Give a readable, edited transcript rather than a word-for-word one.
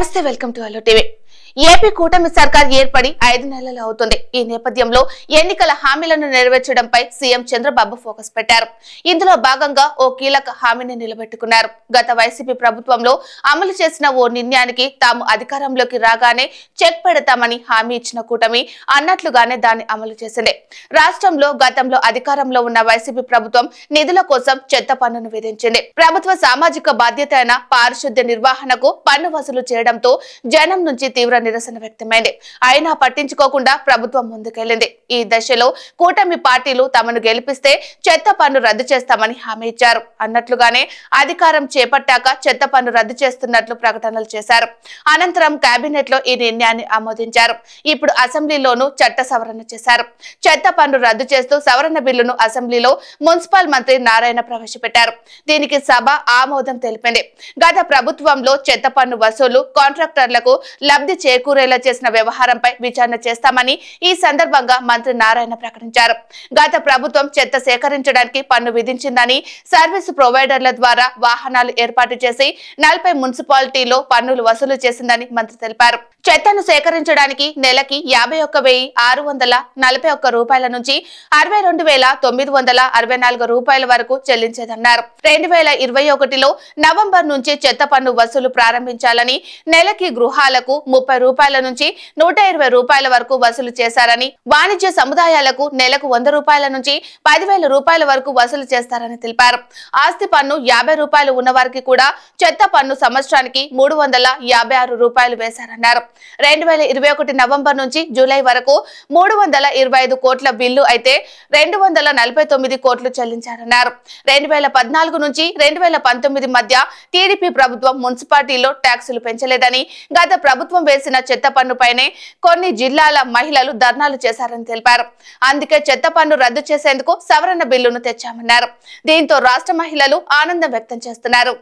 నమస్తే welcome to hello TV. AP కూటమి సర్కార్ ఏర్పడి 5 నెలలు అవుతుంది। ఈ నేపథ్యంలో ఎన్నికల హామీలను నెరవేర్చడంపై సీఎం చంద్రబాబు ఫోకస్ పెట్టారు। ఇందులో భాగంగా ఓ కీలక హామీని నిలబెట్టుకున్నారు। గత వైసీపీ ప్రభుత్వంలో అమలు చేసిన ఓ నిర్ణయానికి తాము అధికారంలోకి రాగానే చెక్ పెడతామని హామీ ఇచ్చిన కూటమి అన్నట్లుగానే దాన్ని అమలు చేసింది। రాష్ట్రంలో గతంలో అధికారంలో ఉన్న వైసీపీ ప్రభుత్వం నిధుల కోసం చెత్త పన్నును విధించింది। ప్రభుత్వ సామాజిక బాధ్యత అయిన పారిశుద్ధ్య నిర్వహణకు పన్ను వసూలు చేయడంతో జనం నుంచి తీవ్ర నిరసన వ్యక్తమైంది। అయినా పట్టించుకోకుండా ప్రభుత్వం ముందుకెళ్లింది। ఈ దశలో కూటమి పార్టీలు తమను గెలిపిస్తే చెత్త పన్ను రద్దు చేస్తామని హామీ ఇచ్చారు। అన్నట్లుగానే అధికారం చేపట్టాక చెత్త పన్ను రద్దు చేస్తున్నట్లు ప్రకటనలు చేశారు। అనంతరం కేబినెట్ లో ఈ నిర్ణయాన్ని ఆమోదించారు। ఇప్పుడు అసెంబ్లీలోనూ చట్ట సవరణ చేశారు। చెత్త పన్ను రద్దు చేస్తూ సవరణ బిల్లును అసెంబ్లీలో మున్సిపల్ మంత్రి నారాయణ ప్రవేశపెట్టారు। దీనికి సభ ఆమోదం తెలిపింది। గత ప్రభుత్వంలో చెత్త పన్ను వసూలు కాంట్రాక్టర్లకు లబ్ధి చేకూరేలా చేసిన వ్యవహారంపై విచారణ చేస్తామని ఈ సందర్భంగా మంత్రి నారాయణ ప్రకటించారు। గత ప్రభుత్వం చెత్త సేకరించడానికి పన్ను విధించిందని సర్వీసు ప్రొవైడర్ల ద్వారా వాహనాలు ఏర్పాటు చేసి 40 మున్సిపాలిటీలో పన్నులు వసూలు చేసిందని మంత్రి తెలిపారు। చెత్తను సేకరించడానికి నెలకి 51,641 రూపాయల నుంచి 62,964 రూపాయల వరకు చెల్లించేదన్నారు। 2021లో నవంబర్ నుంచి చెత్త పన్ను వసూలు ప్రారంభించాలని నెలకి గృహాలకు 30 రూపాయల నుంచి 120 రూపాయల వరకు వసూలు చేశారని, వాణిజ్య సముదాయాలకు నెలకు 100 రూపాయల నుంచి 10,000 రూపాయల వరకు వసూలు చేస్తారని తెలిపారు। ఆస్తి పన్ను 50 రూపాయలు ఉన్న వారికి కూడా చెత్త పన్ను సంవత్సరానికి 356 రూపాయలు వేశారన్నారు। 2021 నవంబర్ నుంచి జూలై వరకు 325 కోట్ల బిల్లు అయితే 249 కోట్లు చెల్లించారన్నారు। 2014 నుంచి 2019 మధ్య టీడీపీ ప్రభుత్వం మున్సిపాలిటీలో ట్యాక్సులు పెంచలేదని, గత ప్రభుత్వం వేసిన చెత్త పన్నుపైనే కొన్ని జిల్లాల మహిళలు ధర్నాలు చేశారని తెలిపారు। అందుకే చెత్త పన్ను రద్దు చేసేందుకు సవరణ బిల్లును తెచ్చామన్నారు। దీంతో రాష్ట్ర మహిళలు ఆనందం వ్యక్తం చేస్తున్నారు।